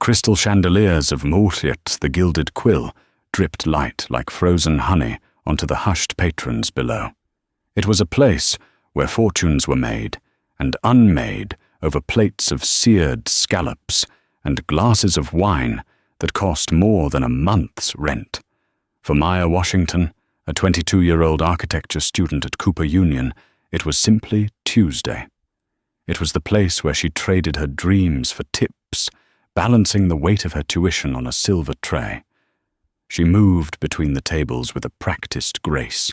crystal chandeliers of Mortiet the Gilded Quill dripped light like frozen honey onto the hushed patrons below. It was a place where fortunes were made and unmade over plates of seared scallops and glasses of wine that cost more than a month's rent. For Maya Washington, a 22-year-old architecture student at Cooper Union, it was simply Tuesday. It was the place where she traded her dreams for tips, balancing the weight of her tuition on a silver tray. She moved between the tables with a practiced grace,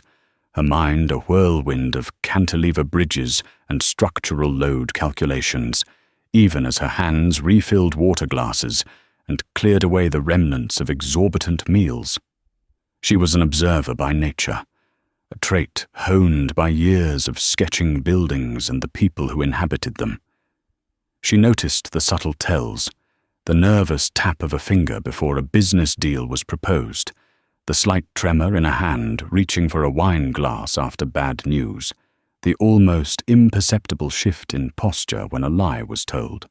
her mind a whirlwind of cantilever bridges and structural load calculations, even as her hands refilled water glasses and cleared away the remnants of exorbitant meals. She was an observer by nature, a trait honed by years of sketching buildings and the people who inhabited them. She noticed the subtle tells, the nervous tap of a finger before a business deal was proposed, the slight tremor in a hand reaching for a wine glass after bad news, the almost imperceptible shift in posture when a lie was told.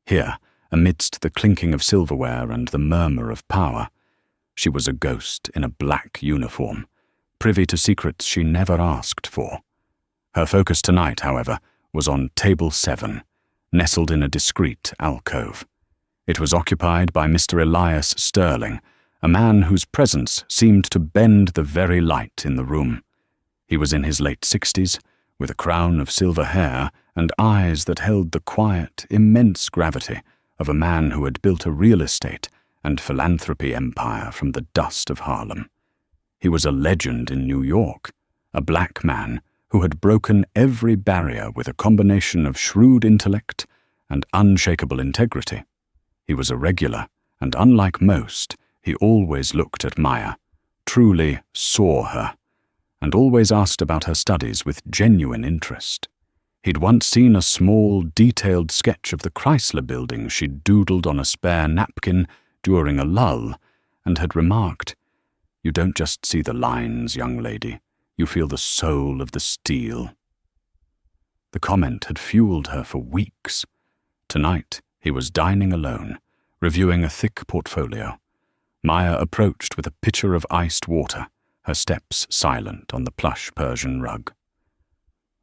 Here, amidst the clinking of silverware and the murmur of power, she was a ghost in a black uniform, privy to secrets she never asked for. Her focus tonight, however, was on Table 7, nestled in a discreet alcove. It was occupied by Mr. Elias Sterling, a man whose presence seemed to bend the very light in the room. He was in his late 60s, with a crown of silver hair and eyes that held the quiet, immense gravity of a man who had built a real estate and philanthropy empire from the dust of Harlem. He was a legend in New York, a black man who had broken every barrier with a combination of shrewd intellect and unshakable integrity. He was a regular, and unlike most, he always looked at Maya, truly saw her, and always asked about her studies with genuine interest. He'd once seen a small, detailed sketch of the Chrysler Building she'd doodled on a spare napkin during a lull, and had remarked, "You don't just see the lines, young lady, you feel the soul of the steel." The comment had fueled her for weeks. Tonight, he was dining alone, reviewing a thick portfolio. Maya approached with a pitcher of iced water, her steps silent on the plush Persian rug.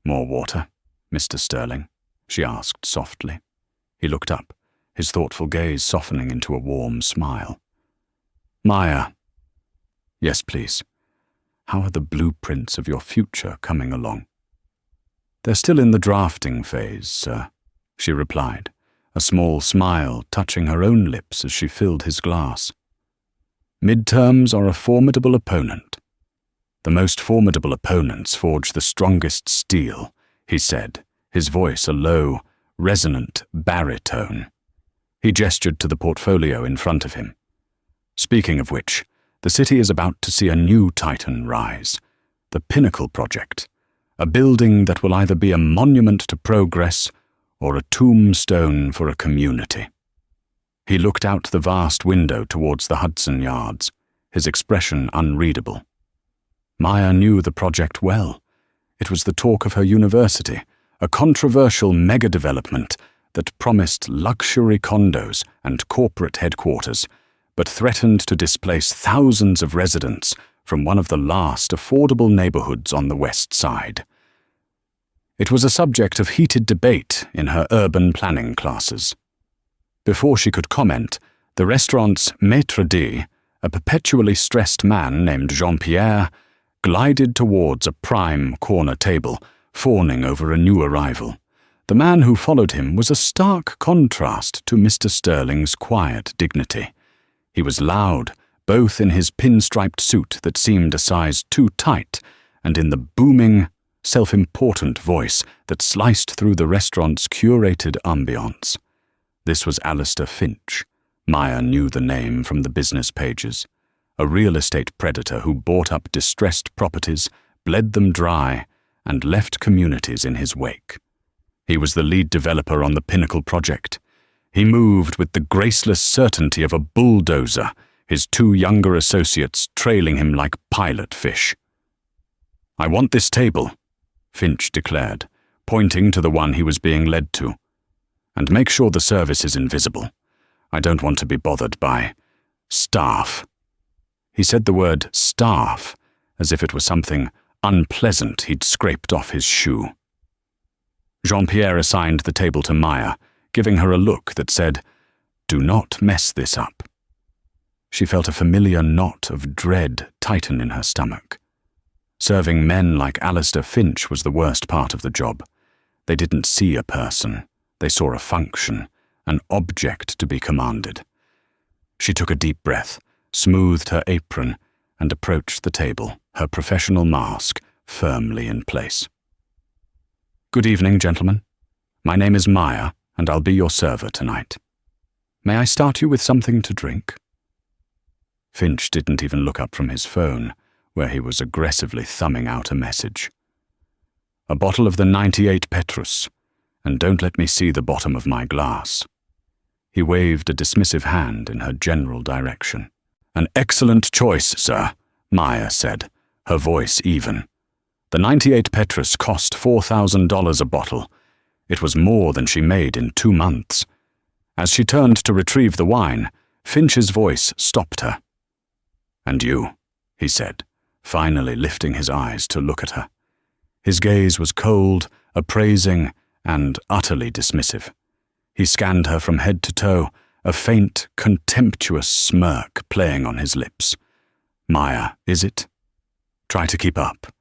"More water, Mr. Sterling?" she asked softly. He looked up, his thoughtful gaze softening into a warm smile. "Maya." "Yes, please. How are the blueprints of your future coming along?" "They're still in the drafting phase, sir," she replied, a small smile touching her own lips as she filled his glass. "Midterms are a formidable opponent. The most formidable opponents forge the strongest steel," he said, his voice a low, resonant baritone. He gestured to the portfolio in front of him. "Speaking of which, the city is about to see a new titan rise, the Pinnacle Project, a building that will either be a monument to progress or a tombstone for a community." He looked out the vast window towards the Hudson Yards, his expression unreadable. Maya knew the project well. It was the talk of her university, a controversial mega-development that promised luxury condos and corporate headquarters, but threatened to displace thousands of residents from one of the last affordable neighborhoods on the West Side. It was a subject of heated debate in her urban planning classes. Before she could comment, the restaurant's maître d', a perpetually stressed man named Jean-Pierre, glided towards a prime corner table, fawning over a new arrival. The man who followed him was a stark contrast to Mr. Sterling's quiet dignity. He was loud, both in his pinstriped suit that seemed a size too tight, and in the booming, self-important voice that sliced through the restaurant's curated ambiance. This was Alistair Finch. Maya knew the name from the business pages. A real estate predator who bought up distressed properties, bled them dry, and left communities in his wake. He was the lead developer on the Pinnacle Project. He moved with the graceless certainty of a bulldozer, his two younger associates trailing him like pilot fish. "I want this table," Finch declared, pointing to the one he was being led to. "And make sure the service is invisible. I don't want to be bothered by staff." He said the word staff as if it was something unpleasant he'd scraped off his shoe. Jean-Pierre assigned the table to Maya, giving her a look that said, "Do not mess this up." She felt a familiar knot of dread tighten in her stomach. Serving men like Alistair Finch was the worst part of the job. They didn't see a person. They saw a function, an object to be commanded. She took a deep breath, smoothed her apron, and approached the table, her professional mask firmly in place. "Good evening, gentlemen. My name is Maya, and I'll be your server tonight. May I start you with something to drink?" Finch didn't even look up from his phone, where he was aggressively thumbing out a message. "A bottle of the 98 Petrus, and don't let me see the bottom of my glass." He waved a dismissive hand in her general direction. "An excellent choice, sir," Maya said, her voice even. "The 98 Petrus cost $4,000 a bottle. It was more than she made in 2 months. As she turned to retrieve the wine, Finch's voice stopped her. "And you," he said, finally lifting his eyes to look at her. His gaze was cold, appraising, and utterly dismissive. He scanned her from head to toe, a faint, contemptuous smirk playing on his lips. "Maya, is it? Try to keep up.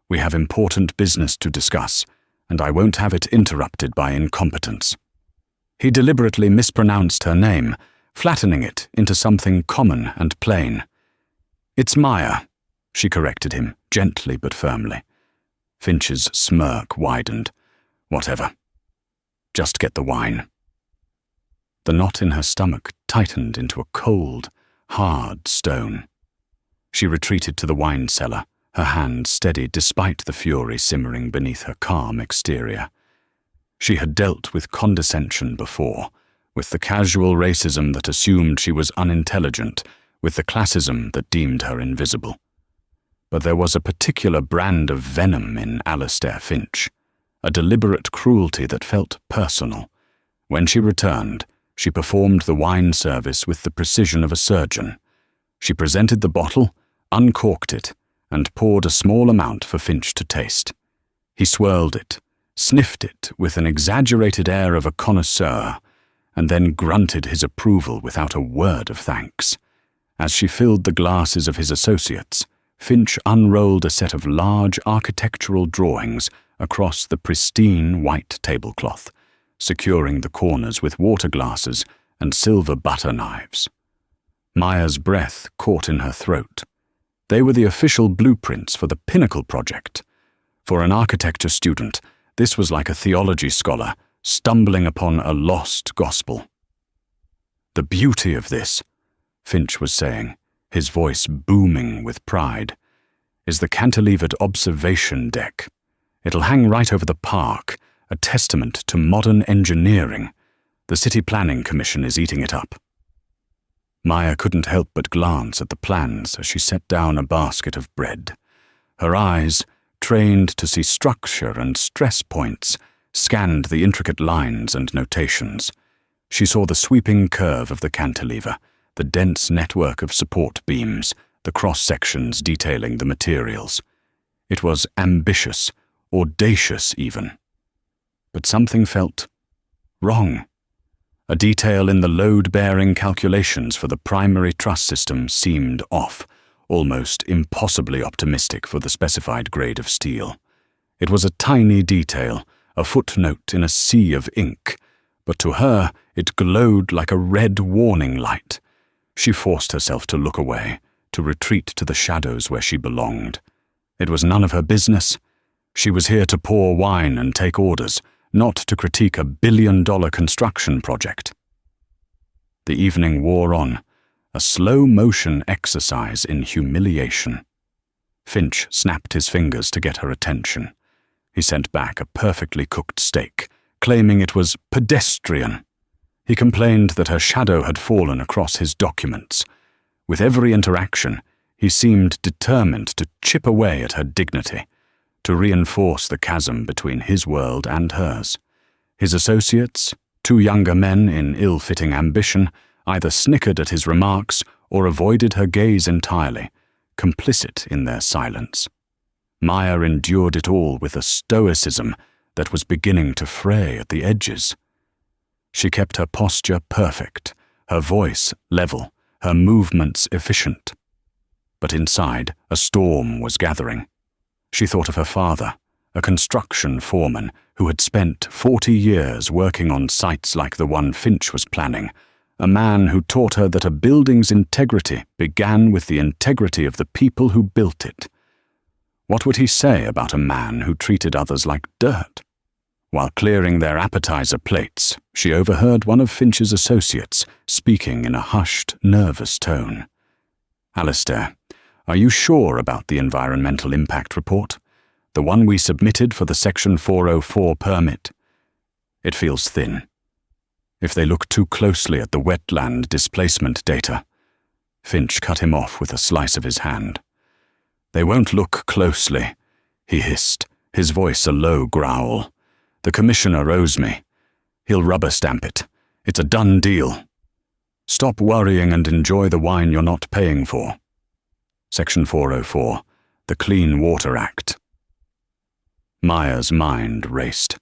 We have important business to discuss, and I won't have it interrupted by incompetence." He deliberately mispronounced her name, flattening it into something common and plain. "It's Maya," she corrected him, gently but firmly. Finch's smirk widened. "Whatever. Just get the wine." The knot in her stomach tightened into a cold, hard stone. She retreated to the wine cellar, her hand steady despite the fury simmering beneath her calm exterior. She had dealt with condescension before, with the casual racism that assumed she was unintelligent, with the classism that deemed her invisible. But there was a particular brand of venom in Alistair Finch, a deliberate cruelty that felt personal. When she returned, she performed the wine service with the precision of a surgeon. She presented the bottle, uncorked it, and poured a small amount for Finch to taste. He swirled it, sniffed it with an exaggerated air of a connoisseur, and then grunted his approval without a word of thanks. As she filled the glasses of his associates, Finch unrolled a set of large architectural drawings across the pristine white tablecloth, securing the corners with water glasses and silver butter knives. Maya's breath caught in her throat. They were the official blueprints for the Pinnacle project. For an architecture student, this was like a theology scholar stumbling upon a lost gospel. "The beauty of this," Finch was saying, his voice booming with pride, "is the cantilevered observation deck. It'll hang right over the park, a testament to modern engineering. The City Planning Commission is eating it up." Maya couldn't help but glance at the plans as she set down a basket of bread. Her eyes, trained to see structure and stress points, scanned the intricate lines and notations. She saw the sweeping curve of the cantilever, the dense network of support beams, the cross-sections detailing the materials. It was ambitious, audacious even. But something felt wrong. A detail in the load-bearing calculations for the primary truss system seemed off, almost impossibly optimistic for the specified grade of steel. It was a tiny detail, a footnote in a sea of ink, but to her it glowed like a red warning light. She forced herself to look away, to retreat to the shadows where she belonged. It was none of her business. She was here to pour wine and take orders, not to critique a billion-dollar construction project. The evening wore on, a slow-motion exercise in humiliation. Finch snapped his fingers to get her attention. He sent back a perfectly cooked steak, claiming it was pedestrian. He complained that her shadow had fallen across his documents. With every interaction, he seemed determined to chip away at her dignity, to reinforce the chasm between his world and hers. His associates, 2 younger men in ill-fitting ambition, either snickered at his remarks or avoided her gaze entirely, complicit in their silence. Maya endured it all with a stoicism that was beginning to fray at the edges. She kept her posture perfect, her voice level, her movements efficient. But inside, a storm was gathering. She thought of her father, a construction foreman who had spent 40 years working on sites like the one Finch was planning, a man who taught her that a building's integrity began with the integrity of the people who built it. What would he say about a man who treated others like dirt? While clearing their appetizer plates, she overheard one of Finch's associates speaking in a hushed, nervous tone. "Alistair, are you sure about the environmental impact report? The one we submitted for the Section 404 permit? It feels thin. If they look too closely at the wetland displacement data..." Finch cut him off with a slice of his hand. "They won't look closely," he hissed, his voice a low growl. "The commissioner owes me. He'll rubber stamp it. It's a done deal. Stop worrying and enjoy the wine you're not paying for." Section 404, the Clean Water Act. Maya's mind raced.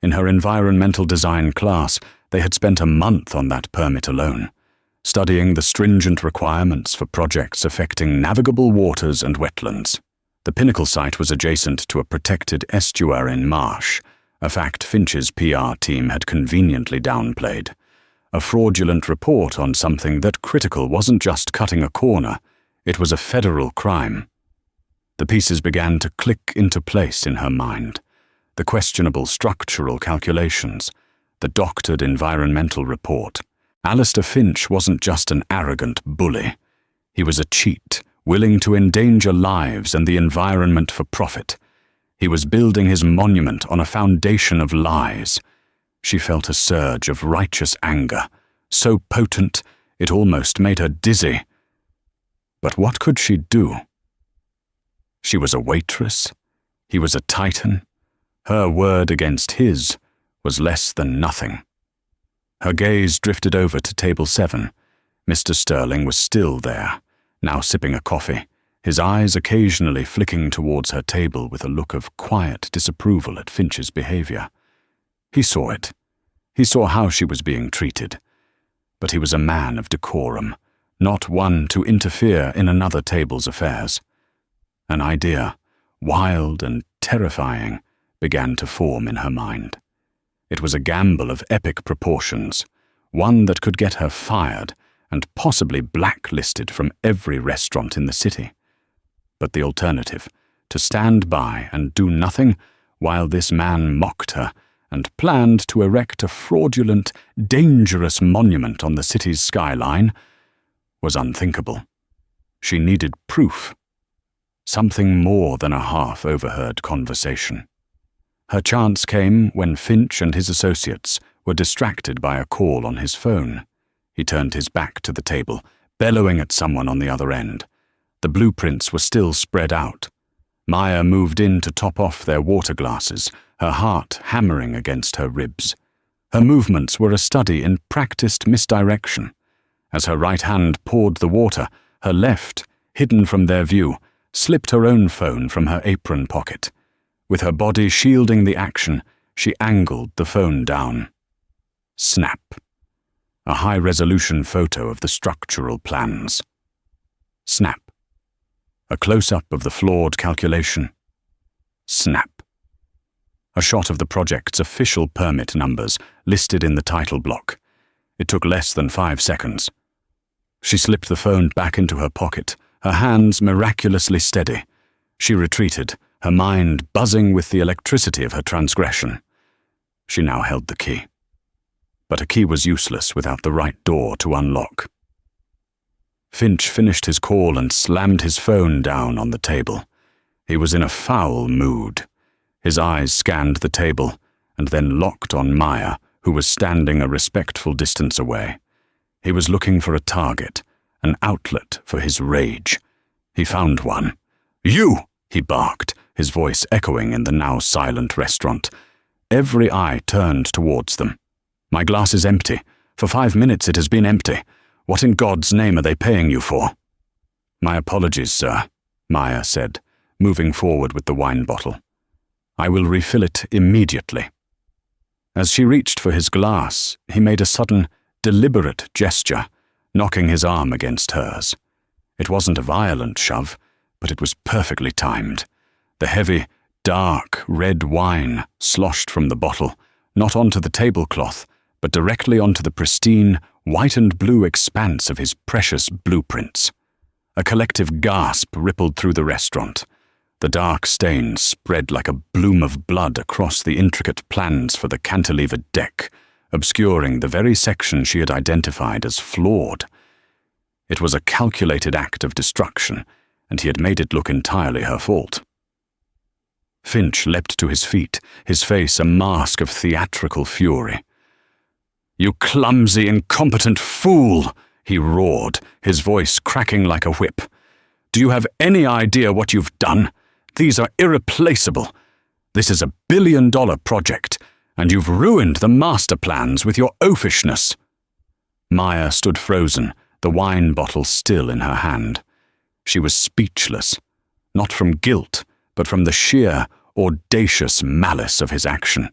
In her environmental design class, they had spent a month on that permit alone, studying the stringent requirements for projects affecting navigable waters and wetlands. The Pinnacle site was adjacent to a protected estuarine marsh, a fact Finch's PR team had conveniently downplayed. A fraudulent report on something that critical wasn't just cutting a corner, it was a federal crime. The pieces began to click into place in her mind. The questionable structural calculations, the doctored environmental report. Alistair Finch wasn't just an arrogant bully. He was a cheat, willing to endanger lives and the environment for profit. He was building his monument on a foundation of lies. She felt a surge of righteous anger, so potent it almost made her dizzy. But what could she do? She was a waitress. He was a titan. Her word against his was less than nothing. Her gaze drifted over to table 7. Mr. Sterling was still there, now sipping a coffee, his eyes occasionally flicking towards her table with a look of quiet disapproval at Finch's behavior. He saw it. He saw how she was being treated. But he was a man of decorum, not one to interfere in another table's affairs. An idea, wild and terrifying, began to form in her mind. It was a gamble of epic proportions, one that could get her fired and possibly blacklisted from every restaurant in the city. But the alternative, to stand by and do nothing while this man mocked her and planned to erect a fraudulent, dangerous monument on the city's skyline, was unthinkable. She needed proof. Something more than a half-overheard conversation. Her chance came when Finch and his associates were distracted by a call on his phone. He turned his back to the table, bellowing at someone on the other end. The blueprints were still spread out. Maya moved in to top off their water glasses, her heart hammering against her ribs. Her movements were a study in practiced misdirection. As her right hand poured the water, her left, hidden from their view, slipped her own phone from her apron pocket. With her body shielding the action, she angled the phone down. Snap. A high-resolution photo of the structural plans. Snap. A close-up of the flawed calculation. Snap. A shot of the project's official permit numbers listed in the title block. It took less than 5 seconds. She slipped the phone back into her pocket, her hands miraculously steady. She retreated, her mind buzzing with the electricity of her transgression. She now held the key. But a key was useless without the right door to unlock. Finch finished his call and slammed his phone down on the table. He was in a foul mood. His eyes scanned the table and then locked on Maya, who was standing a respectful distance away. He was looking for a target, an outlet for his rage. He found one. "You!" he barked, his voice echoing in the now silent restaurant. Every eye turned towards them. "My glass is empty. For 5 minutes it has been empty. What in God's name are they paying you for?" "My apologies, sir," Maya said, moving forward with the wine bottle. "I will refill it immediately." As she reached for his glass, he made a sudden, deliberate gesture, knocking his arm against hers. It wasn't a violent shove, but it was perfectly timed. The heavy, dark, red wine sloshed from the bottle, not onto the tablecloth, but directly onto the pristine, white and blue expanse of his precious blueprints. A collective gasp rippled through the restaurant. The dark stains spread like a bloom of blood across the intricate plans for the cantilevered deck, obscuring the very section she had identified as flawed. It was a calculated act of destruction, and he had made it look entirely her fault. Finch leapt to his feet, his face a mask of theatrical fury. "You clumsy, incompetent fool!" he roared, his voice cracking like a whip. "Do you have any idea what you've done? These are irreplaceable. This is a billion-dollar project, and you've ruined the master plans with your oafishness." Maya stood frozen, the wine bottle still in her hand. She was speechless, not from guilt, but from the sheer, audacious malice of his action.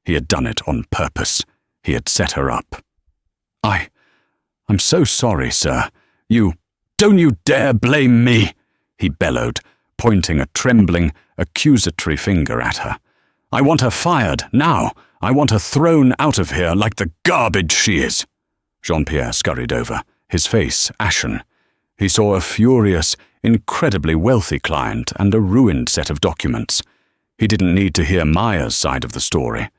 He had done it on purpose. He had set her up. I'm so sorry, sir. Don't you dare blame me," he bellowed, pointing a trembling, accusatory finger at her. "I want her fired, now. I want her thrown out of here like the garbage she is." Jean-Pierre scurried over, his face ashen. He saw a furious, incredibly wealthy client and a ruined set of documents. He didn't need to hear Maya's side of the story.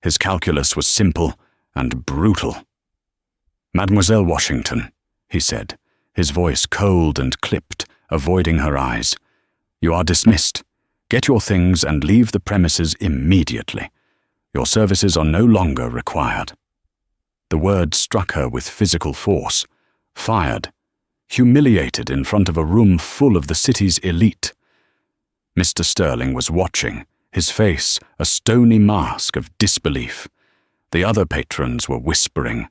His calculus was simple and brutal. "Mademoiselle Washington," he said, his voice cold and clipped, avoiding her eyes. "You are dismissed. Get your things and leave the premises immediately. Your services are no longer required." The word struck her with physical force. Fired. Humiliated in front of a room full of the city's elite. Mr. Sterling was watching, his face a stony mask of disbelief. The other patrons were whispering,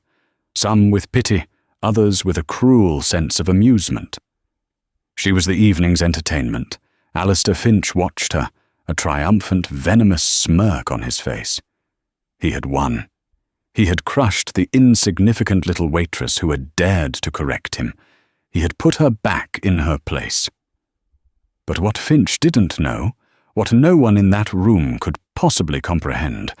some with pity, others with a cruel sense of amusement. She was the evening's entertainment. Alistair Finch watched her, a triumphant, venomous smirk on his face. He had won. He had crushed the insignificant little waitress who had dared to correct him. He had put her back in her place. But what Finch didn't know, what no one in that room could possibly comprehend,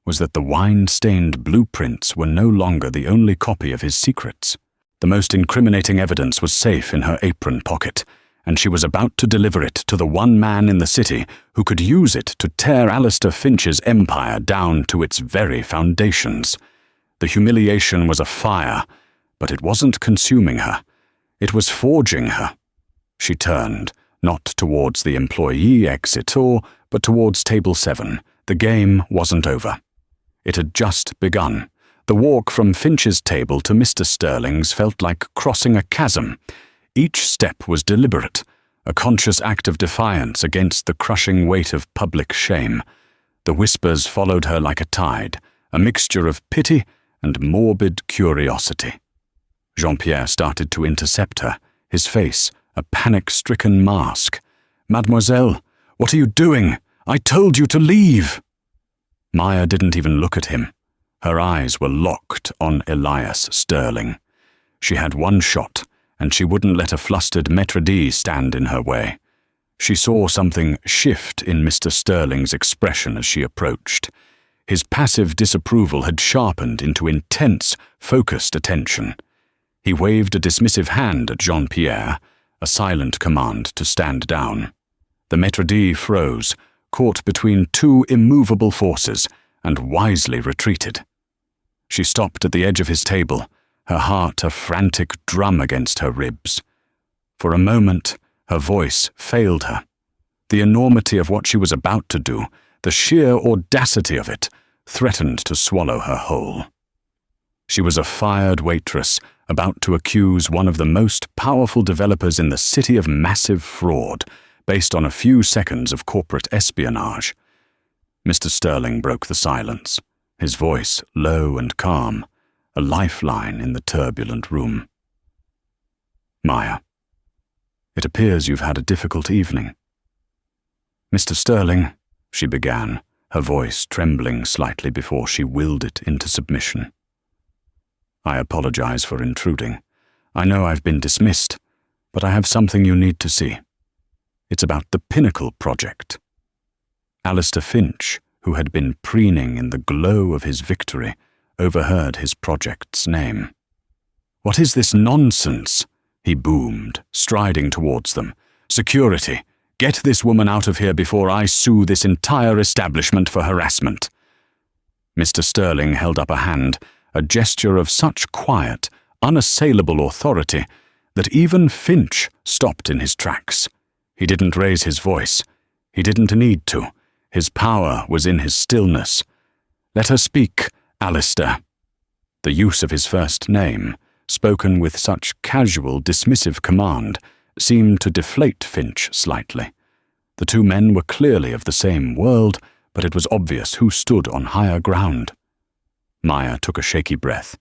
was that the wine-stained blueprints were no longer the only copy of his secrets. The most incriminating evidence was safe in her apron pocket, and she was about to deliver it to the one man in the city who could use it to tear Alistair Finch's empire down to its very foundations. The humiliation was a fire, but it wasn't consuming her. It was forging her. She turned, not towards the employee exit but towards table 7. The game wasn't over. It had just begun. The walk from Finch's table to Mr. Sterling's felt like crossing a chasm. Each step was deliberate, a conscious act of defiance against the crushing weight of public shame. The whispers followed her like a tide, a mixture of pity and morbid curiosity. Jean-Pierre started to intercept her, his face a panic-stricken mask. "Mademoiselle, what are you doing? I told you to leave!" Maya didn't even look at him. Her eyes were locked on Elias Sterling. She had one shot, and she wouldn't let a flustered maître d' stand in her way. She saw something shift in Mr. Sterling's expression as she approached. His passive disapproval had sharpened into intense, focused attention. He waved a dismissive hand at Jean-Pierre, a silent command to stand down. The maître d' froze, caught between two immovable forces, and wisely retreated. She stopped at the edge of his table, her heart a frantic drum against her ribs. For a moment, her voice failed her. The enormity of what she was about to do, the sheer audacity of it, threatened to swallow her whole. She was a fired waitress, about to accuse one of the most powerful developers in the city of massive fraud, based on a few seconds of corporate espionage. Mr. Sterling broke the silence, his voice low and calm, a lifeline in the turbulent room. Maya. "It appears you've had a difficult evening." "Mr. Sterling," she began, her voice trembling slightly before she willed it into submission. "I apologize for intruding. I know I've been dismissed, but I have something you need to see. It's about the Pinnacle project." Alistair Finch, who had been preening in the glow of his victory, overheard his project's name. "What is this nonsense?" he boomed, striding towards them. "Security! Get this woman out of here before I sue this entire establishment for harassment." Mr. Sterling held up a hand, a gesture of such quiet, unassailable authority that even Finch stopped in his tracks. He didn't raise his voice. He didn't need to. His power was in his stillness. "Let her speak, Alistair." The use of his first name, spoken with such casual, dismissive command, seemed to deflate Finch slightly. The two men were clearly of the same world, but it was obvious who stood on higher ground. Maya took a shaky breath.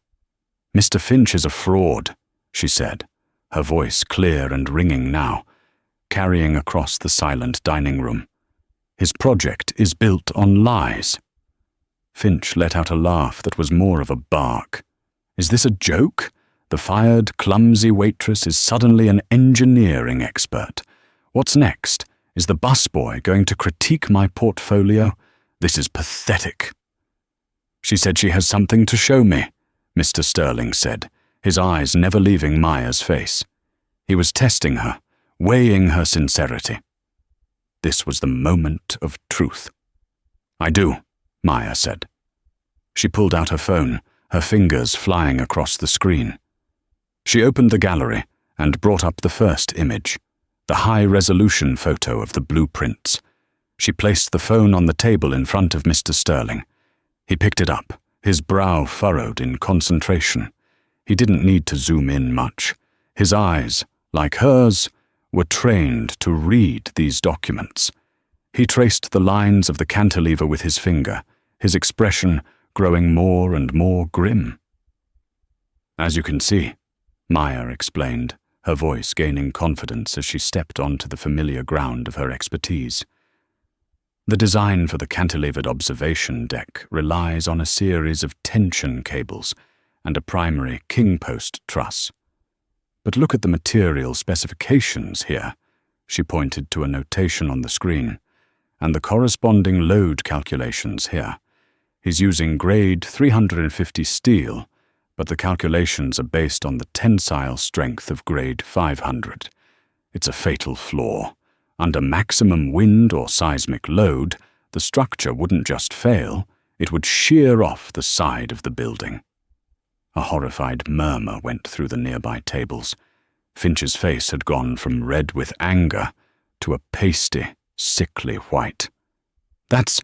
"Mr. Finch is a fraud," she said, her voice clear and ringing now, carrying across the silent dining room. "His project is built on lies." Finch let out a laugh that was more of a bark. "Is this a joke? The fired, clumsy waitress is suddenly an engineering expert. What's next? Is the busboy going to critique my portfolio? This is pathetic." "She said she has something to show me," Mr. Sterling said, his eyes never leaving Maya's face. He was testing her, weighing her sincerity. This was the moment of truth. "I do," Maya said. She pulled out her phone, her fingers flying across the screen. She opened the gallery and brought up the first image, the high-resolution photo of the blueprints. She placed the phone on the table in front of Mr. Sterling. He picked it up, his brow furrowed in concentration. He didn't need to zoom in much. His eyes, like hers, were trained to read these documents. He traced the lines of the cantilever with his finger, his expression growing more and more grim. "As you can see," Maya explained, her voice gaining confidence as she stepped onto the familiar ground of her expertise. "The design for the cantilevered observation deck relies on a series of tension cables and a primary king-post truss. But look at the material specifications here," she pointed to a notation on the screen, "and the corresponding load calculations here. He's using grade 350 steel, but the calculations are based on the tensile strength of grade 500. It's a fatal flaw. Under maximum wind or seismic load, the structure wouldn't just fail, it would shear off the side of the building." A horrified murmur went through the nearby tables. Finch's face had gone from red with anger to a pasty, sickly white. That's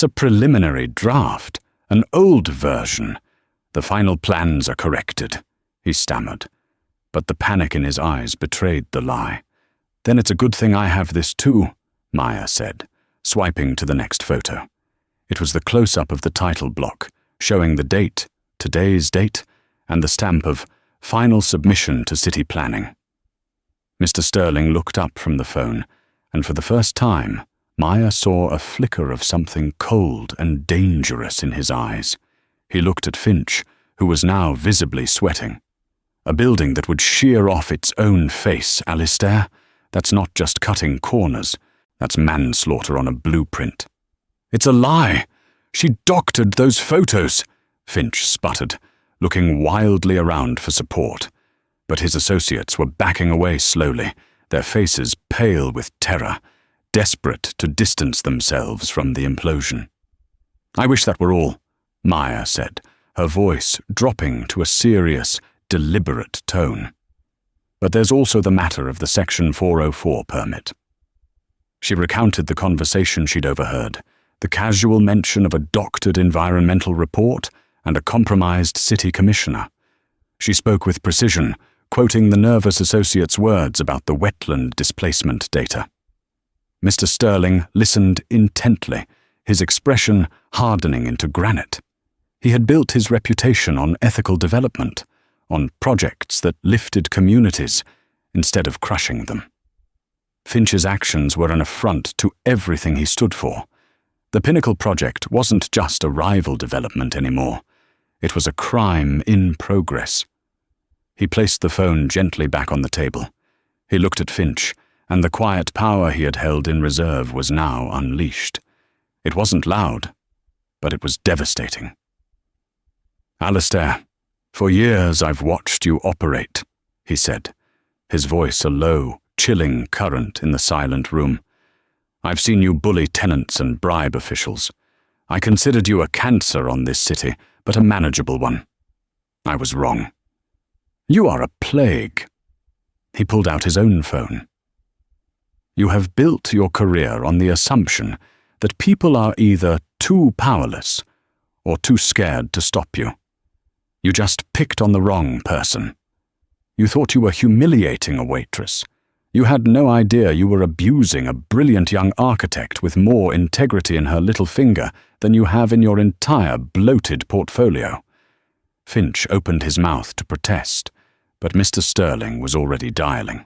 a preliminary draft, an old version. The final plans are corrected," he stammered, but the panic in his eyes betrayed the lie. "Then it's a good thing I have this too," Maya said, swiping to the next photo. It was the close-up of the title block, showing the date, today's date, and the stamp of "Final Submission to City Planning." Mr. Sterling looked up from the phone, and for the first time, Maya saw a flicker of something cold and dangerous in his eyes. He looked at Finch, who was now visibly sweating. "A building that would shear off its own face, Alistair. That's not just cutting corners. That's manslaughter on a blueprint." "It's a lie! She doctored those photos," Finch sputtered, looking wildly around for support. But his associates were backing away slowly, their faces pale with terror, desperate to distance themselves from the implosion. "I wish that were all," Maya said, her voice dropping to a serious, deliberate tone. "But there's also the matter of the Section 404 permit." She recounted the conversation she'd overheard, the casual mention of a doctored environmental report and a compromised city commissioner. She spoke with precision, quoting the nervous associate's words about the wetland displacement data. Mr. Sterling listened intently, his expression hardening into granite. He had built his reputation on ethical development, on projects that lifted communities, instead of crushing them. Finch's actions were an affront to everything he stood for. The Pinnacle project wasn't just a rival development anymore. It was a crime in progress. He placed the phone gently back on the table. He looked at Finch, and the quiet power he had held in reserve was now unleashed. It wasn't loud, but it was devastating. "Alistair, for years I've watched you operate," he said, his voice a low, chilling current in the silent room. "I've seen you bully tenants and bribe officials. I considered you a cancer on this city, but a manageable one. I was wrong. You are a plague." He pulled out his own phone. "You have built your career on the assumption that people are either too powerless or too scared to stop you. You just picked on the wrong person. You thought you were humiliating a waitress. You had no idea you were abusing a brilliant young architect with more integrity in her little finger than you have in your entire bloated portfolio." Finch opened his mouth to protest, but Mr. Sterling was already dialing.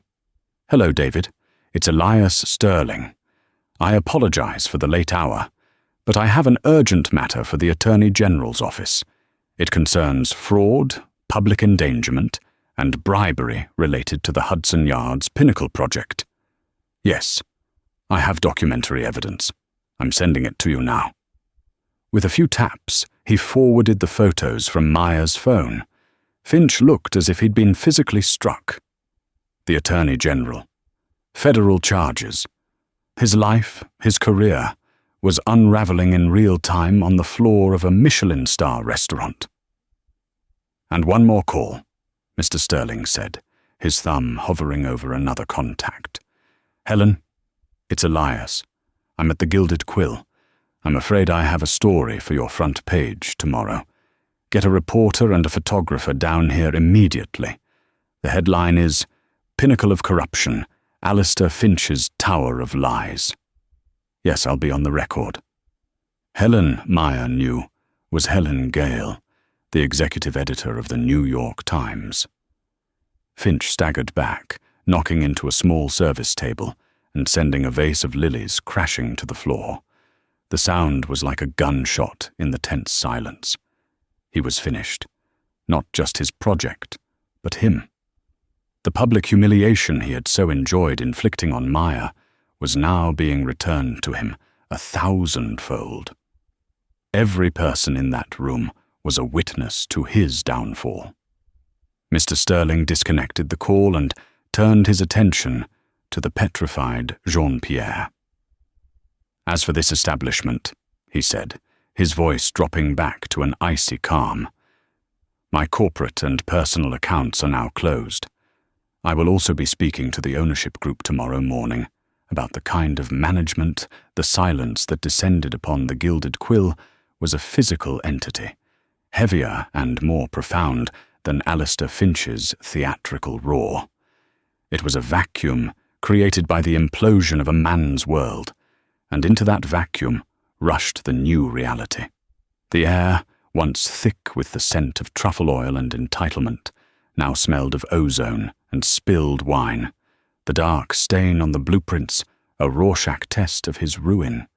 "Hello, David. It's Elias Sterling. I apologize for the late hour, but I have an urgent matter for the Attorney General's office. It concerns fraud, public endangerment, and bribery related to the Hudson Yards Pinnacle project. Yes, I have documentary evidence. I'm sending it to you now." With a few taps, he forwarded the photos from Maya's phone. Finch looked as if he'd been physically struck. The Attorney General. Federal charges. His life, his career, was unraveling in real time on the floor of a Michelin star restaurant. "And one more call," Mr. Sterling said, his thumb hovering over another contact. "Helen, it's Elias. I'm at the Gilded Quill. I'm afraid I have a story for your front page tomorrow. Get a reporter and a photographer down here immediately. The headline is, 'Pinnacle of Corruption, Alistair Finch's Tower of Lies.' Yes, I'll be on the record." Helen, Maya knew, was Helen Gale, the executive editor of the New York Times. Finch staggered back, knocking into a small service table and sending a vase of lilies crashing to the floor. The sound was like a gunshot in the tense silence. He was finished. Not just his project, but him. The public humiliation he had so enjoyed inflicting on Maya was now being returned to him 1,000-fold. Every person in that room was a witness to his downfall. Mr. Sterling disconnected the call and turned his attention to the petrified Jean-Pierre. "As for this establishment," he said, his voice dropping back to an icy calm, "my corporate and personal accounts are now closed. I will also be speaking to the ownership group tomorrow morning about the kind of management the silence that descended upon the Gilded Quill was a physical entity, heavier and more profound than Alistair Finch's theatrical roar. It was a vacuum created by the implosion of a man's world, and into that vacuum rushed the new reality. The air, once thick with the scent of truffle oil and entitlement, now smelled of ozone and spilled wine. The dark stain on the blueprints, a Rorschach test of his ruin.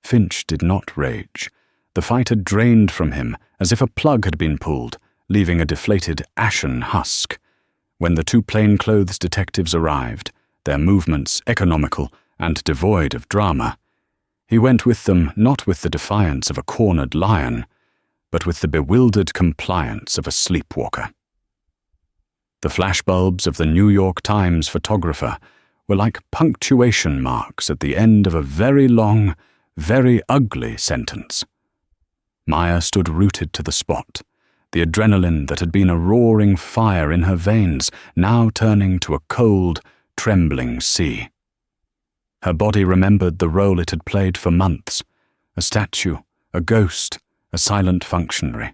Finch did not rage. The fight had drained from him as if a plug had been pulled, leaving a deflated ashen husk. When the two plainclothes detectives arrived, their movements economical and devoid of drama, he went with them not with the defiance of a cornered lion, but with the bewildered compliance of a sleepwalker. The flashbulbs of the New York Times photographer were like punctuation marks at the end of a very long, very ugly sentence. Maya stood rooted to the spot, the adrenaline that had been a roaring fire in her veins now turning to a cold, trembling sea. Her body remembered the role it had played for months, a statue, a ghost, a silent functionary.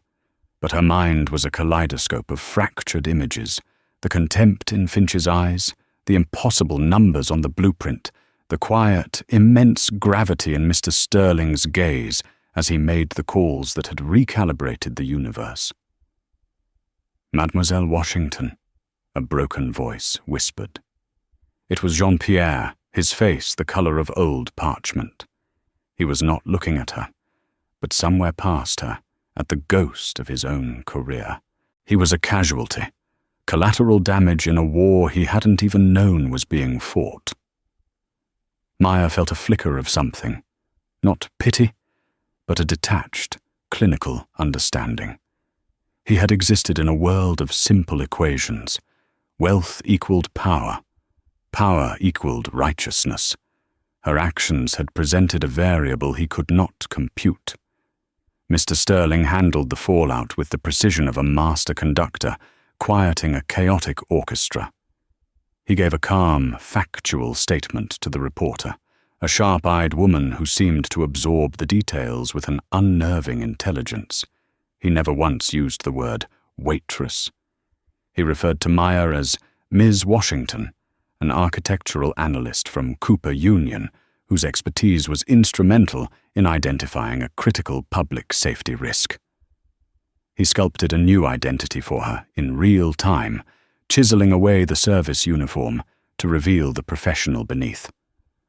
But her mind was a kaleidoscope of fractured images, the contempt in Finch's eyes, the impossible numbers on the blueprint, the quiet, immense gravity in Mr. Sterling's gaze as he made the calls that had recalibrated the universe. "Mademoiselle Washington," a broken voice whispered. It was Jean-Pierre, his face the color of old parchment. He was not looking at her, but somewhere past her, at the ghost of his own career. He was a casualty, collateral damage in a war he hadn't even known was being fought. Maya felt a flicker of something, not pity, but a detached, clinical understanding. He had existed in a world of simple equations. Wealth equaled power. Power equaled righteousness. Her actions had presented a variable he could not compute. Mr. Sterling handled the fallout with the precision of a master conductor, quieting a chaotic orchestra. He gave a calm, factual statement to the reporter, a sharp-eyed woman who seemed to absorb the details with an unnerving intelligence. He never once used the word waitress. He referred to Maya as Ms. Washington, an architectural analyst from Cooper Union, whose expertise was instrumental in identifying a critical public safety risk. He sculpted a new identity for her in real time, chiseling away the service uniform to reveal the professional beneath.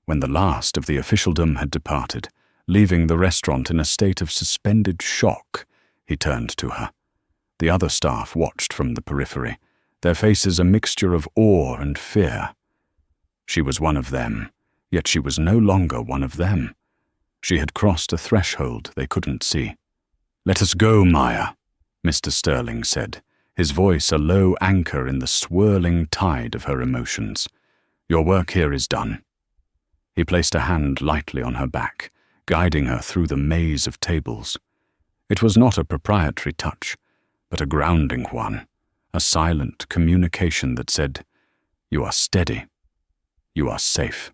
When the last of the officialdom had departed, leaving the restaurant in a state of suspended shock, he turned to her. The other staff watched from the periphery, their faces a mixture of awe and fear. She was one of them, yet she was no longer one of them. She had crossed a threshold they couldn't see. "Let us go, Maya," Mr. Sterling said, his voice a low anchor in the swirling tide of her emotions. "Your work here is done." He placed a hand lightly on her back, guiding her through the maze of tables. It was not a proprietary touch, but a grounding one, a silent communication that said, "You are steady. You are safe."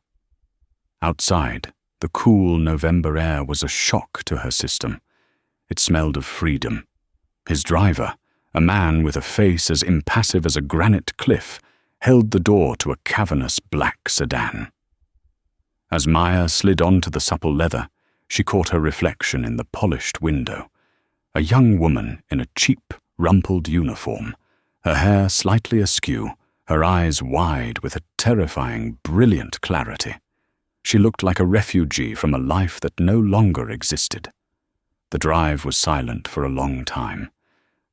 Outside, the cool November air was a shock to her system. It smelled of freedom. His driver, a man with a face as impassive as a granite cliff, held the door to a cavernous black sedan. As Maya slid onto the supple leather, she caught her reflection in the polished window. A young woman in a cheap, rumpled uniform, her hair slightly askew, her eyes wide with a terrifying, brilliant clarity. She looked like a refugee from a life that no longer existed. The drive was silent for a long time.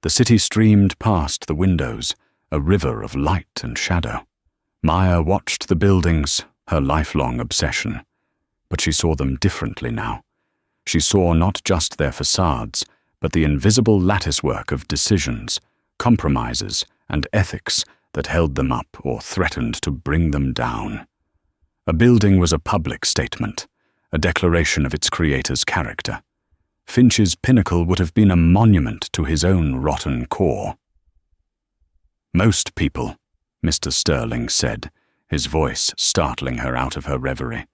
The city streamed past the windows, a river of light and shadow. Maya watched the buildings, her lifelong obsession, but she saw them differently now. She saw not just their facades, but the invisible latticework of decisions, compromises, and ethics that held them up or threatened to bring them down. A building was a public statement, a declaration of its creator's character. Finch's pinnacle would have been a monument to his own rotten core. "Most people," Mr. Sterling said, his voice startling her out of her reverie,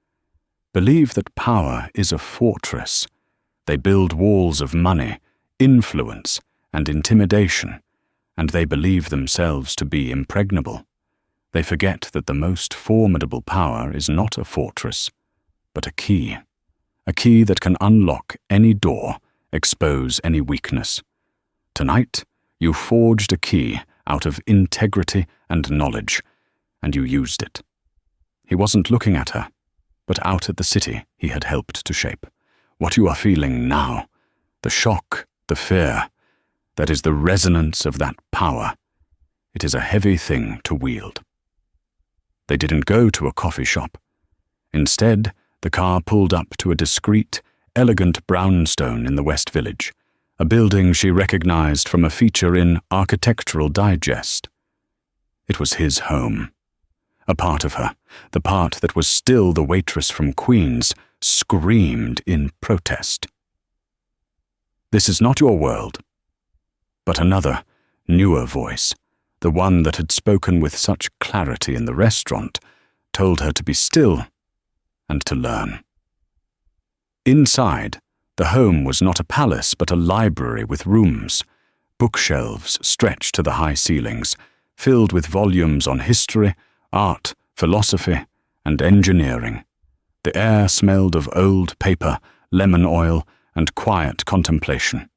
"believe that power is a fortress. They build walls of money, influence, and intimidation, and they believe themselves to be impregnable. They forget that the most formidable power is not a fortress, but a key that can unlock any door, expose any weakness. Tonight, you forged a key out of integrity and knowledge, and you used it." He wasn't looking at her, but out at the city he had helped to shape. "What you are feeling now, the shock, the fear, that is the resonance of that power. It is a heavy thing to wield." They didn't go to a coffee shop. Instead, the car pulled up to a discreet, elegant brownstone in the West Village, a building she recognized from a feature in Architectural Digest. It was his home. A part of her, the part that was still the waitress from Queens, screamed in protest. "This is not your world." But another, newer voice, the one that had spoken with such clarity in the restaurant, told her to be still and to learn. Inside, the home was not a palace but a library with rooms. Bookshelves stretched to the high ceilings, filled with volumes on history, art, philosophy, and engineering. The air smelled of old paper, lemon oil, and quiet contemplation.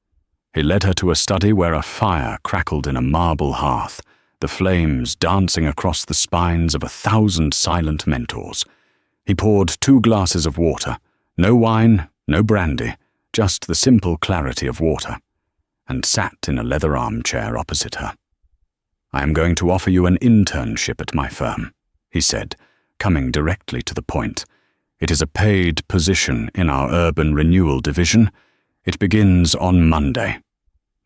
He led her to a study where a fire crackled in a marble hearth, the flames dancing across the spines of 1,000 silent mentors. He poured 2 glasses of water, no wine, no brandy, just the simple clarity of water, and sat in a leather armchair opposite her. "I am going to offer you an internship at my firm," he said, coming directly to the point. "It is a paid position in our urban renewal division. It begins on Monday."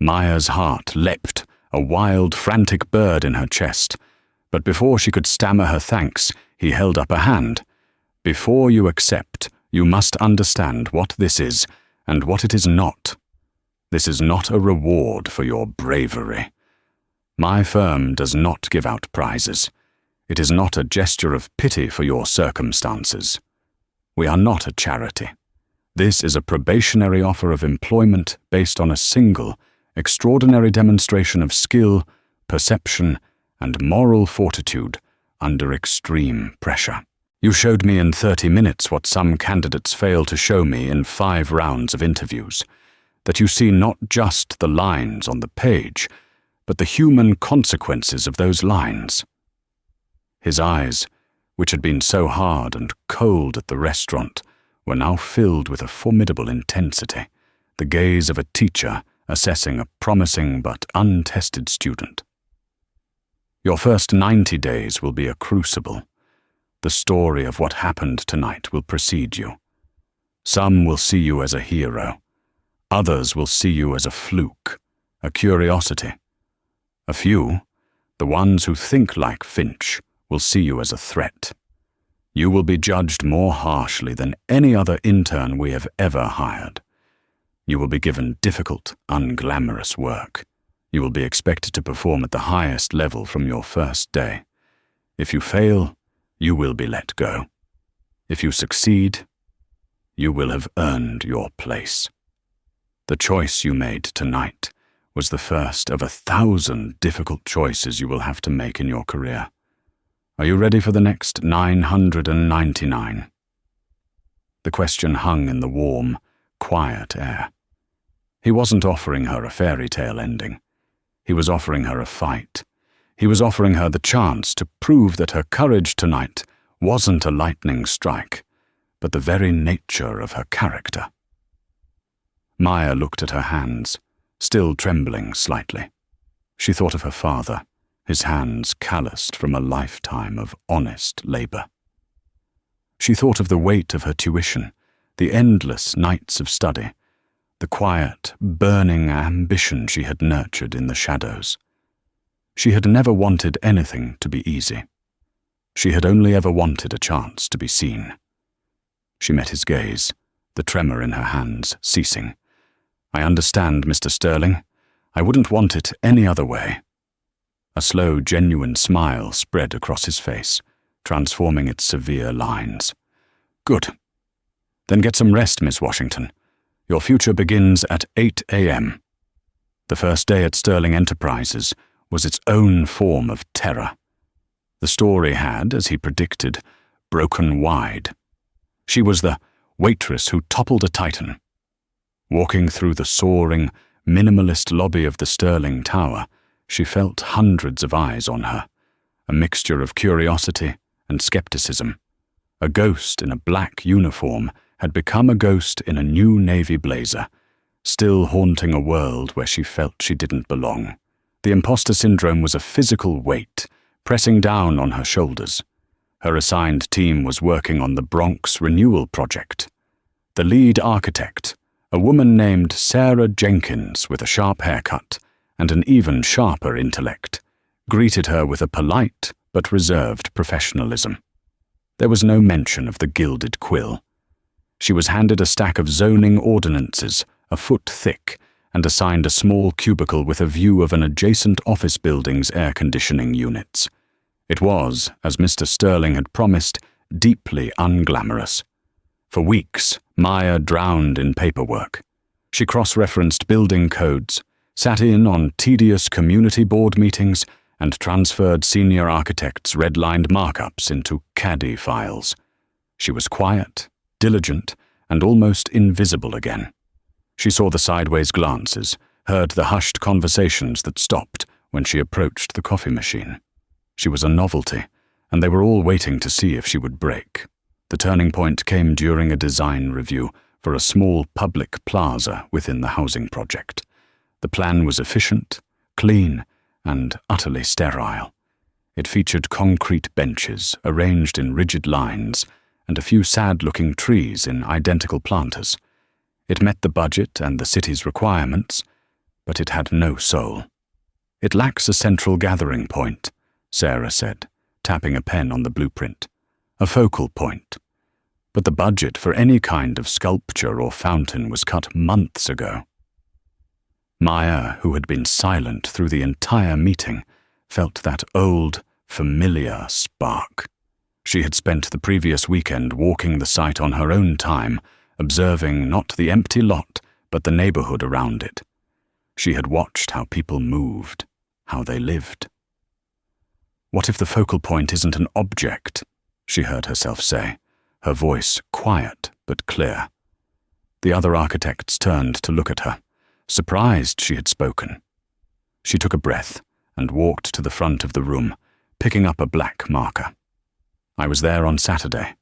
Maya's heart leapt, a wild, frantic bird in her chest. But before she could stammer her thanks, he held up a hand. "Before you accept, you must understand what this is and what it is not. This is not a reward for your bravery. My firm does not give out prizes. It is not a gesture of pity for your circumstances. We are not a charity. This is a probationary offer of employment based on a single, extraordinary demonstration of skill, perception, and moral fortitude under extreme pressure. You showed me in 30 minutes what some candidates fail to show me in 5 rounds of interviews, that you see not just the lines on the page, but the human consequences of those lines." His eyes, which had been so hard and cold at the restaurant, were now filled with a formidable intensity, the gaze of a teacher assessing a promising but untested student. "Your first 90 days will be a crucible. The story of what happened tonight will precede you. Some will see you as a hero. Others will see you as a fluke, a curiosity. A few, the ones who think like Finch, will see you as a threat. You will be judged more harshly than any other intern we have ever hired. You will be given difficult, unglamorous work. You will be expected to perform at the highest level from your first day. If you fail, you will be let go. If you succeed, you will have earned your place. The choice you made tonight was the first of 1,000 difficult choices you will have to make in your career. Are you ready for the next 999? The question hung in the warm, quiet air. He wasn't offering her a fairy tale ending. He was offering her a fight. He was offering her the chance to prove that her courage tonight wasn't a lightning strike, but the very nature of her character. Maya looked at her hands, still trembling slightly. She thought of her father, his hands calloused from a lifetime of honest labor. She thought of the weight of her tuition, the endless nights of study, the quiet, burning ambition she had nurtured in the shadows. She had never wanted anything to be easy. She had only ever wanted a chance to be seen. She met his gaze, the tremor in her hands ceasing. "I understand, Mr. Sterling. I wouldn't want it any other way." A slow, genuine smile spread across his face, transforming its severe lines. "Good. Then get some rest, Miss Washington. Your future begins at 8 a.m. The first day at Sterling Enterprises was its own form of terror. The story had, as he predicted, broken wide. She was the waitress who toppled a titan. Walking through the soaring, minimalist lobby of the Sterling Tower, she felt hundreds of eyes on her, a mixture of curiosity and skepticism. A ghost in a black uniform had become a ghost in a new navy blazer, still haunting a world where she felt she didn't belong. The imposter syndrome was a physical weight, pressing down on her shoulders. Her assigned team was working on the Bronx Renewal Project. The lead architect, a woman named Sarah Jenkins with a sharp haircut and an even sharper intellect, greeted her with a polite but reserved professionalism. There was no mention of the gilded quill. She was handed a stack of zoning ordinances, a foot thick, and assigned a small cubicle with a view of an adjacent office building's air conditioning units. It was, as Mr. Sterling had promised, deeply unglamorous. For weeks, Maya drowned in paperwork. She cross-referenced building codes, sat in on tedious community board meetings, and transferred senior architects' red-lined markups into caddy files. She was quiet, diligent, and almost invisible again. She saw the sideways glances, heard the hushed conversations that stopped when she approached the coffee machine. She was a novelty, and they were all waiting to see if she would break. The turning point came during a design review for a small public plaza within the housing project. The plan was efficient, clean, and utterly sterile. It featured concrete benches arranged in rigid lines and a few sad-looking trees in identical planters. It met the budget and the city's requirements, but it had no soul. "It lacks a central gathering point," Sarah said, tapping a pen on the blueprint. "A focal point. But the budget for any kind of sculpture or fountain was cut months ago." Maya, who had been silent through the entire meeting, felt that old, familiar spark. She had spent the previous weekend walking the site on her own time, observing not the empty lot, but the neighborhood around it. She had watched how people moved, how they lived. "What if the focal point isn't an object?" she heard herself say, her voice quiet but clear. The other architects turned to look at her, surprised she had spoken. She took a breath and walked to the front of the room, picking up a black marker. "I was there on Saturday.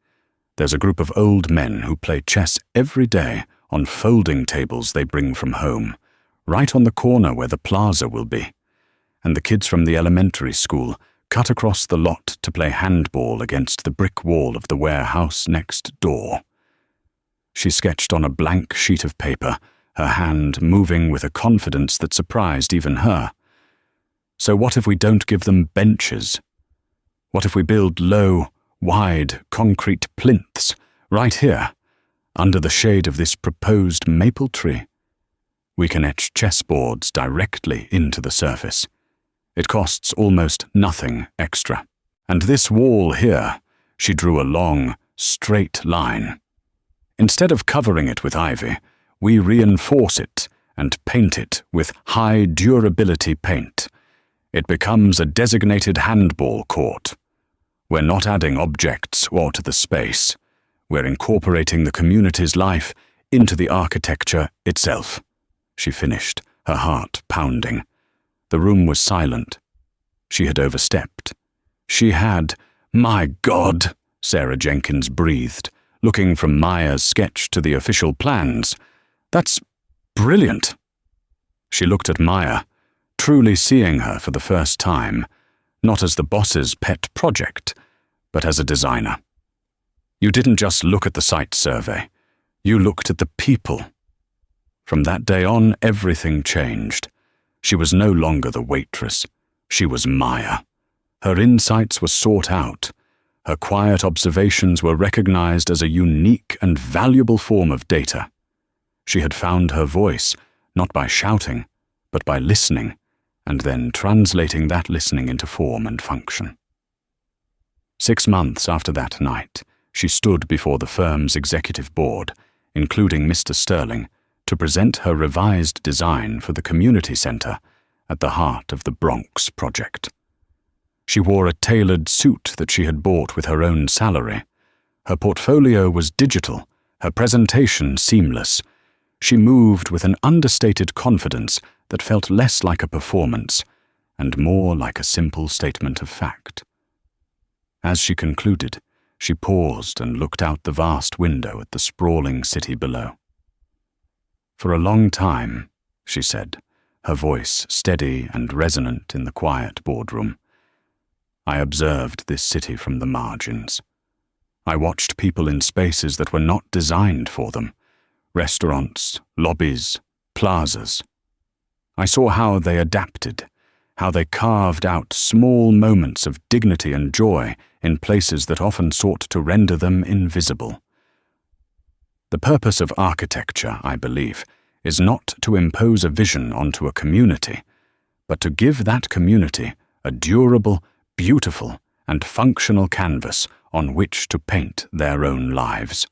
There's a group of old men who play chess every day on folding tables they bring from home, right on the corner where the plaza will be. And the kids from the elementary school cut across the lot to play handball against the brick wall of the warehouse next door." She sketched on a blank sheet of paper, her hand moving with a confidence that surprised even her. "So what if we don't give them benches? What if we build low, wide, concrete plinths right here, under the shade of this proposed maple tree? We can etch chessboards directly into the surface. It costs almost nothing extra. And this wall here," she drew a long, straight line. "Instead of covering it with ivy, we reinforce it and paint it with high durability paint. It becomes a designated handball court. We're not adding objects or to the space. We're incorporating the community's life into the architecture itself," she finished, her heart pounding. The room was silent. She had overstepped. She had— "My God," Sarah Jenkins breathed, looking from Maya's sketch to the official plans. "That's brilliant." She looked at Maya, truly seeing her for the first time, not as the boss's pet project, but as a designer. "You didn't just look at the site survey. You looked at the people." From that day on, everything changed. She was no longer the waitress. She was Maya. Her insights were sought out. Her quiet observations were recognized as a unique and valuable form of data. She had found her voice, not by shouting, but by listening, and then translating that listening into form and function. 6 months after that night, she stood before the firm's executive board, including Mr. Sterling, to present her revised design for the community center at the heart of the Bronx project. She wore a tailored suit that she had bought with her own salary. Her portfolio was digital, her presentation seamless. She moved with an understated confidence that felt less like a performance and more like a simple statement of fact. As she concluded, she paused and looked out the vast window at the sprawling city below. "For a long time," she said, her voice steady and resonant in the quiet boardroom, "I observed this city from the margins. I watched people in spaces that were not designed for them, restaurants, lobbies, plazas. I saw how they adapted, how they carved out small moments of dignity and joy in places that often sought to render them invisible. The purpose of architecture, I believe, is not to impose a vision onto a community, but to give that community a durable, beautiful, and functional canvas on which to paint their own lives.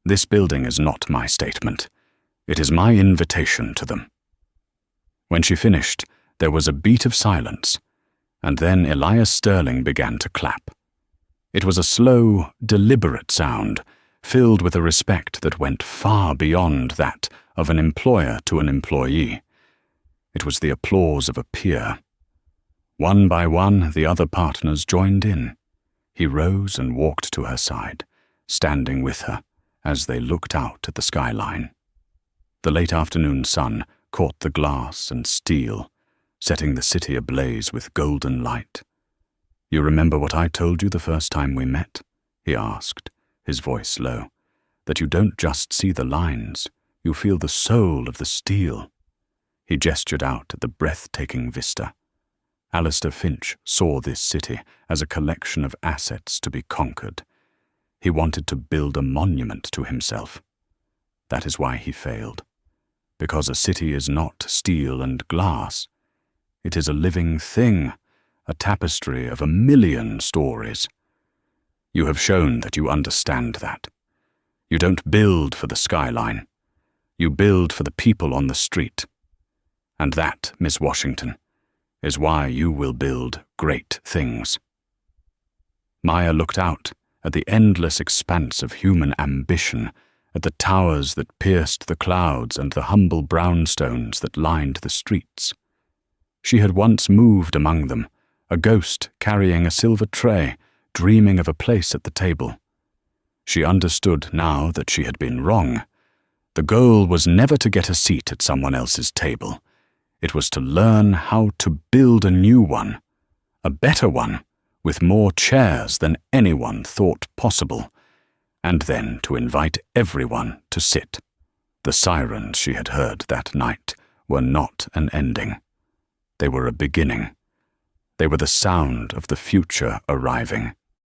This building is not my statement. It is my invitation to them." When she finished, there was a beat of silence, and then Elias Sterling began to clap. It was a slow, deliberate sound, filled with a respect that went far beyond that of an employer to an employee. It was the applause of a peer, One by one, the other partners joined in. He rose and walked to her side, standing with her as they looked out at the skyline. The late afternoon sun caught the glass and steel, setting the city ablaze with golden light. "You remember what I told you the first time we met?" he asked, his voice low. "That you don't just see the lines, you feel the soul of the steel." He gestured out at the breathtaking vista. Alistair Finch saw this city as a collection of assets to be conquered. He wanted to build a monument to himself. That is why he failed. Because a city is not steel and glass. It is a living thing, a tapestry of 1,000,000 stories. You have shown that you understand that. You don't build for the skyline. You build for the people on the street. And that, Miss Washington, is why you will build great things. Maya looked out at the endless expanse of human ambition, at the towers that pierced the clouds and the humble brownstones that lined the streets. She had once moved among them, a ghost carrying a silver tray, dreaming of a place at the table. She understood now that she had been wrong. The goal was never to get a seat at someone else's table. It was to learn how to build a new one, a better one, with more chairs than anyone thought possible, and then to invite everyone to sit. The sirens she had heard that night were not an ending. They were a beginning. They were the sound of the future arriving.